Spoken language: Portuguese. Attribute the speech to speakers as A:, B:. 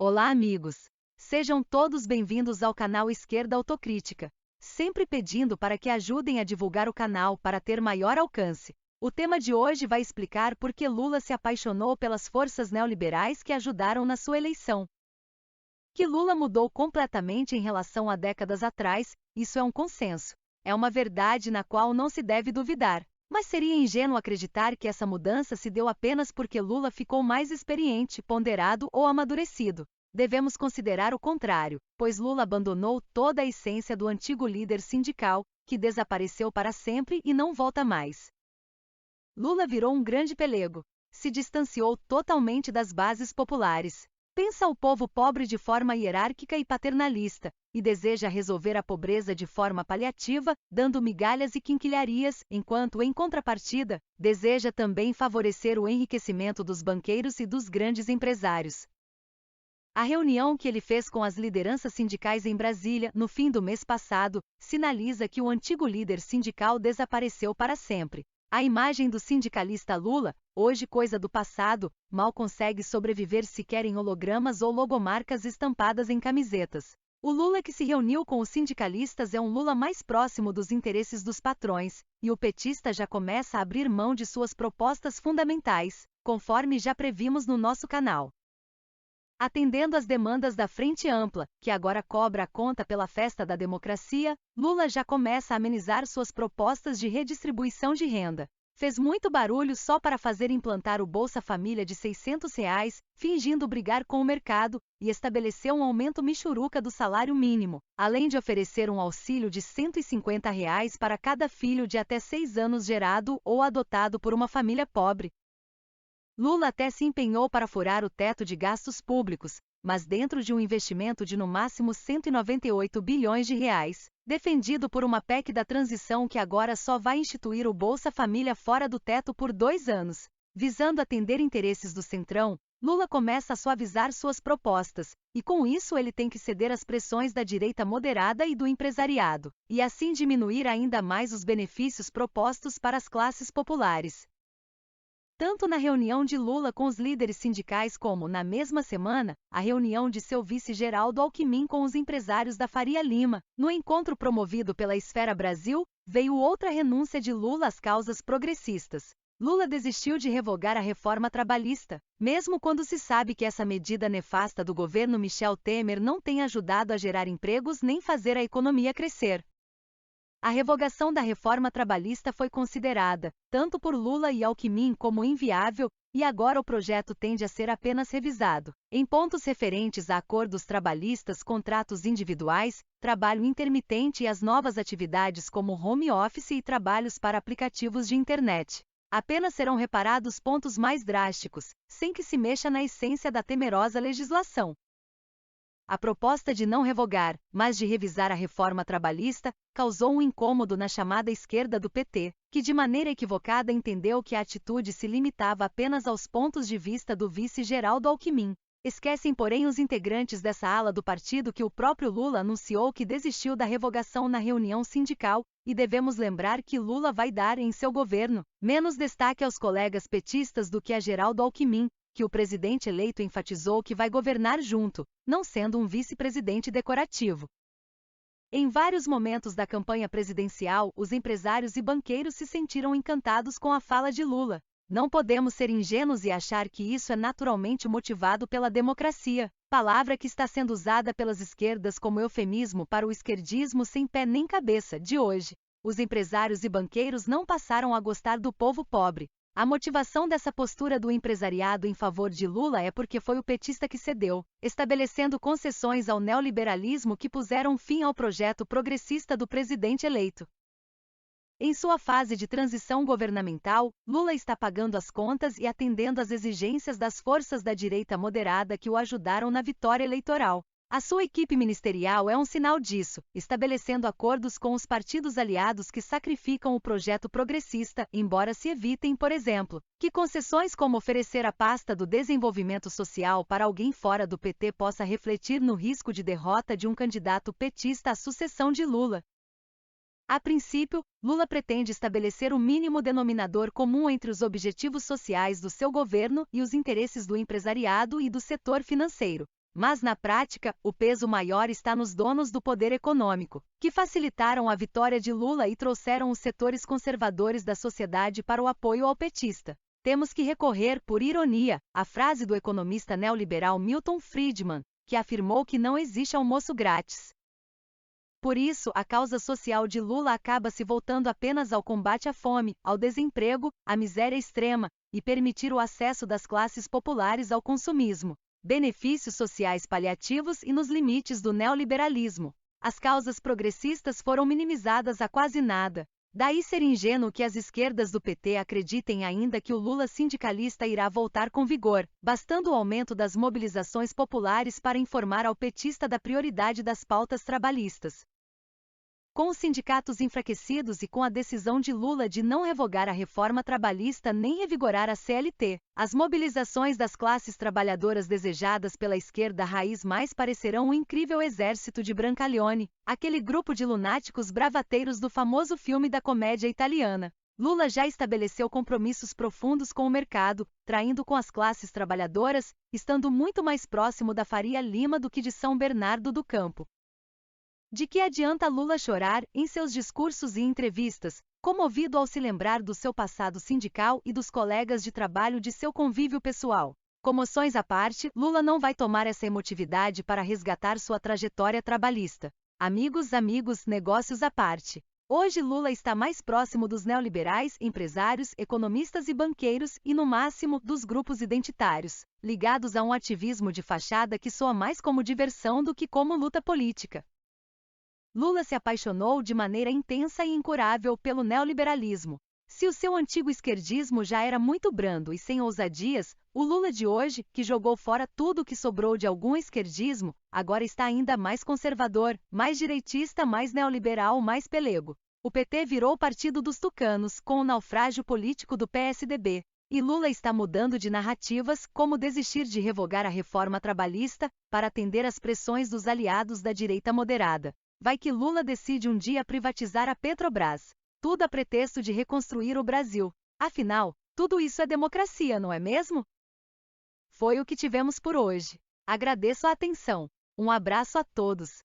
A: Olá, amigos! Sejam todos bem-vindos ao canal Esquerda Autocrítica, sempre pedindo para que ajudem a divulgar o canal para ter maior alcance. O tema de hoje vai explicar por que Lula se apaixonou pelas forças neoliberais que ajudaram na sua eleição. Que Lula mudou completamente em relação a décadas atrás, isso é um consenso. É uma verdade na qual não se deve duvidar. Mas seria ingênuo acreditar que essa mudança se deu apenas porque Lula ficou mais experiente, ponderado ou amadurecido. Devemos considerar o contrário, pois Lula abandonou toda a essência do antigo líder sindical, que desapareceu para sempre e não volta mais. Lula virou um grande pelego. Se distanciou totalmente das bases populares. Pensa o povo pobre de forma hierárquica e paternalista, e deseja resolver a pobreza de forma paliativa, dando migalhas e quinquilharias, enquanto, em contrapartida, deseja também favorecer o enriquecimento dos banqueiros e dos grandes empresários. A reunião que ele fez com as lideranças sindicais em Brasília, no fim do mês passado, sinaliza que o antigo líder sindical desapareceu para sempre. A imagem do sindicalista Lula, hoje coisa do passado, mal consegue sobreviver sequer em hologramas ou logomarcas estampadas em camisetas. O Lula que se reuniu com os sindicalistas é um Lula mais próximo dos interesses dos patrões, e o petista já começa a abrir mão de suas propostas fundamentais, conforme já previmos no nosso canal. Atendendo às demandas da Frente Ampla, que agora cobra a conta pela festa da democracia, Lula já começa a amenizar suas propostas de redistribuição de renda. Fez muito barulho só para fazer implantar o Bolsa Família de R$ 600, fingindo brigar com o mercado, e estabeleceu um aumento michuruca do salário mínimo, além de oferecer um auxílio de R$ 150 para cada filho de até 6 anos gerado ou adotado por uma família pobre. Lula até se empenhou para furar o teto de gastos públicos, mas dentro de um investimento de no máximo 198 bilhões de reais, defendido por uma PEC da transição que agora só vai instituir o Bolsa Família fora do teto por 2 anos. Visando atender interesses do Centrão, Lula começa a suavizar suas propostas, e com isso ele tem que ceder às pressões da direita moderada e do empresariado, e assim diminuir ainda mais os benefícios propostos para as classes populares. Tanto na reunião de Lula com os líderes sindicais como, na mesma semana, a reunião de seu vice Geraldo Alckmin com os empresários da Faria Lima, no encontro promovido pela Esfera Brasil, veio outra renúncia de Lula às causas progressistas. Lula desistiu de revogar a reforma trabalhista, mesmo quando se sabe que essa medida nefasta do governo Michel Temer não tem ajudado a gerar empregos nem fazer a economia crescer. A revogação da reforma trabalhista foi considerada, tanto por Lula e Alckmin, como inviável, e agora o projeto tende a ser apenas revisado, em pontos referentes a acordos trabalhistas, contratos individuais, trabalho intermitente e as novas atividades como home office e trabalhos para aplicativos de internet. Apenas serão reparados pontos mais drásticos, sem que se mexa na essência da temerosa legislação. A proposta de não revogar, mas de revisar a reforma trabalhista, causou um incômodo na chamada esquerda do PT, que de maneira equivocada entendeu que a atitude se limitava apenas aos pontos de vista do vice Geraldo Alckmin. Esquecem, porém, os integrantes dessa ala do partido que o próprio Lula anunciou que desistiu da revogação na reunião sindical, e devemos lembrar que Lula vai dar, em seu governo, menos destaque aos colegas petistas do que a Geraldo Alckmin, que o presidente eleito enfatizou que vai governar junto, não sendo um vice-presidente decorativo. Em vários momentos da campanha presidencial, os empresários e banqueiros se sentiram encantados com a fala de Lula. Não podemos ser ingênuos e achar que isso é naturalmente motivado pela democracia, palavra que está sendo usada pelas esquerdas como eufemismo para o esquerdismo sem pé nem cabeça de hoje. Os empresários e banqueiros não passaram a gostar do povo pobre. A motivação dessa postura do empresariado em favor de Lula é porque foi o petista que cedeu, estabelecendo concessões ao neoliberalismo que puseram fim ao projeto progressista do presidente eleito. Em sua fase de transição governamental, Lula está pagando as contas e atendendo às exigências das forças da direita moderada que o ajudaram na vitória eleitoral. A sua equipe ministerial é um sinal disso, estabelecendo acordos com os partidos aliados que sacrificam o projeto progressista, embora se evitem, por exemplo, que concessões como oferecer a pasta do desenvolvimento social para alguém fora do PT possa refletir no risco de derrota de um candidato petista à sucessão de Lula. A princípio, Lula pretende estabelecer o mínimo denominador comum entre os objetivos sociais do seu governo e os interesses do empresariado e do setor financeiro. Mas na prática, o peso maior está nos donos do poder econômico, que facilitaram a vitória de Lula e trouxeram os setores conservadores da sociedade para o apoio ao petista. Temos que recorrer, por ironia, à frase do economista neoliberal Milton Friedman, que afirmou que não existe almoço grátis. Por isso, a causa social de Lula acaba se voltando apenas ao combate à fome, ao desemprego, à miséria extrema, e permitir o acesso das classes populares ao consumismo, benefícios sociais paliativos e nos limites do neoliberalismo. As causas progressistas foram minimizadas a quase nada. Daí ser ingênuo que as esquerdas do PT acreditem ainda que o Lula sindicalista irá voltar com vigor, bastando o aumento das mobilizações populares para informar ao petista da prioridade das pautas trabalhistas. Com os sindicatos enfraquecidos e com a decisão de Lula de não revogar a reforma trabalhista nem revigorar a CLT, as mobilizações das classes trabalhadoras desejadas pela esquerda raiz mais parecerão um incrível exército de Brancaleone, aquele grupo de lunáticos bravateiros do famoso filme da comédia italiana. Lula já estabeleceu compromissos profundos com o mercado, traindo com as classes trabalhadoras, estando muito mais próximo da Faria Lima do que de São Bernardo do Campo. De que adianta Lula chorar, em seus discursos e entrevistas, comovido ao se lembrar do seu passado sindical e dos colegas de trabalho de seu convívio pessoal? Comoções à parte, Lula não vai tomar essa emotividade para resgatar sua trajetória trabalhista. Amigos, negócios à parte. Hoje Lula está mais próximo dos neoliberais, empresários, economistas e banqueiros e, no máximo, dos grupos identitários, ligados a um ativismo de fachada que soa mais como diversão do que como luta política. Lula se apaixonou de maneira intensa e incurável pelo neoliberalismo. Se o seu antigo esquerdismo já era muito brando e sem ousadias, o Lula de hoje, que jogou fora tudo o que sobrou de algum esquerdismo, agora está ainda mais conservador, mais direitista, mais neoliberal, mais pelego. O PT virou o partido dos tucanos, com o naufrágio político do PSDB. E Lula está mudando de narrativas, como desistir de revogar a reforma trabalhista, para atender às pressões dos aliados da direita moderada. Vai que Lula decide um dia privatizar a Petrobras. Tudo a pretexto de reconstruir o Brasil. Afinal, tudo isso é democracia, não é mesmo? Foi o que tivemos por hoje. Agradeço a atenção. Um abraço a todos.